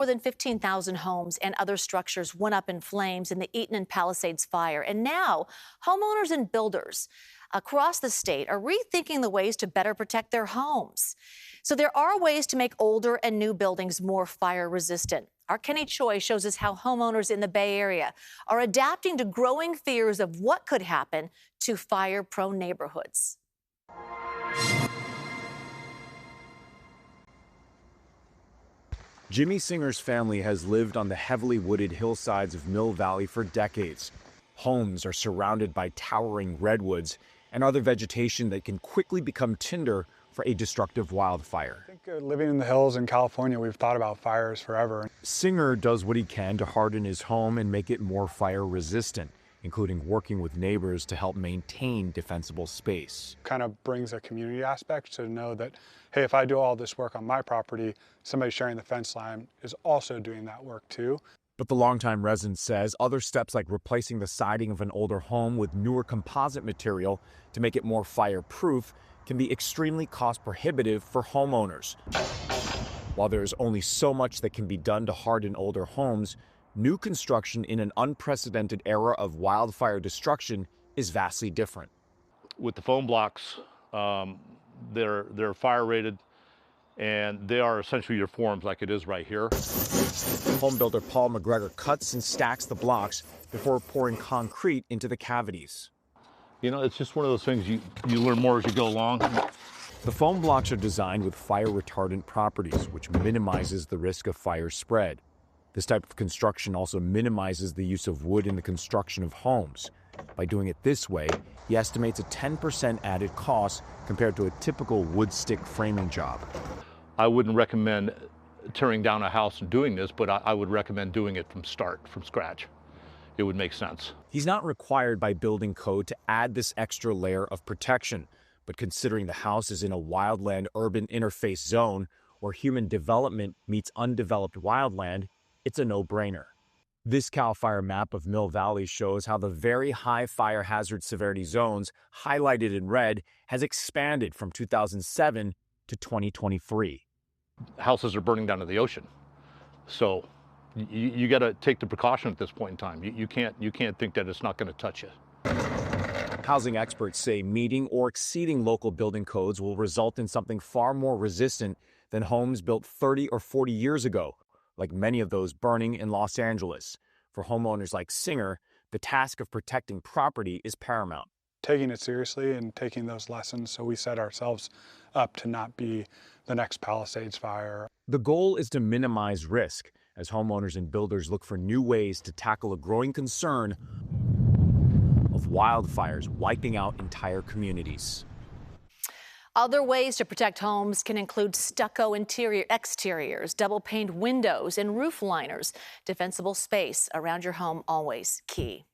More than 15,000 homes and other structures went up in flames in the Eaton and Palisades fire. And now, homeowners and builders across the state are rethinking the ways to better protect their homes. So there are ways to make older and new buildings more fire resistant. Our Kenny Choi shows us how homeowners in the Bay Area are adapting to growing fears of what could happen to fire-prone neighborhoods. Jimmy Singer's family has lived on the heavily wooded hillsides of Mill Valley for decades. Homes are surrounded by towering redwoods and other vegetation that can quickly become tinder for a destructive wildfire. I think living in the hills in California, we've thought about fires forever. Singer does what he can to harden his home and make it more fire resistant, including working with neighbors to help maintain defensible space. Kind of brings a community aspect to know that, hey, if I do all this work on my property, somebody sharing the fence line is also doing that work too. But the longtime resident says other steps like replacing the siding of an older home with newer composite material to make it more fireproof can be extremely cost prohibitive for homeowners. While there is only so much that can be done to harden older homes, new construction in an unprecedented era of wildfire destruction is vastly different. With the foam blocks, they're fire rated, and they are essentially your forms like it is right here. Home builder Paul McGregor cuts and stacks the blocks before pouring concrete into the cavities. You know, it's just one of those things you learn more as you go along. The foam blocks are designed with fire retardant properties, which minimizes the risk of fire spread. This type of construction also minimizes the use of wood in the construction of homes. By doing it this way, he estimates a 10% added cost compared to a typical wood stick framing job. I wouldn't recommend tearing down a house and doing this, but I would recommend doing it from scratch. It would make sense. He's not required by building code to add this extra layer of protection, but considering the house is in a wildland-urban interface zone where human development meets undeveloped wildland, it's a no-brainer. This CAL FIRE map of Mill Valley shows how the very high fire hazard severity zones, highlighted in red, has expanded from 2007 to 2023. Houses are burning down to the ocean. So you got to take the precaution at this point in time. You can't think that it's not going to touch you. Housing experts say meeting or exceeding local building codes will result in something far more resistant than homes built 30 or 40 years ago, like many of those burning in Los Angeles. For homeowners like Singer, the task of protecting property is paramount. Taking it seriously and taking those lessons so we set ourselves up to not be the next Palisades fire. The goal is to minimize risk as homeowners and builders look for new ways to tackle a growing concern of wildfires wiping out entire communities. Other ways to protect homes can include stucco exteriors, double-paned windows, and roof liners. Defensible space around your home always key.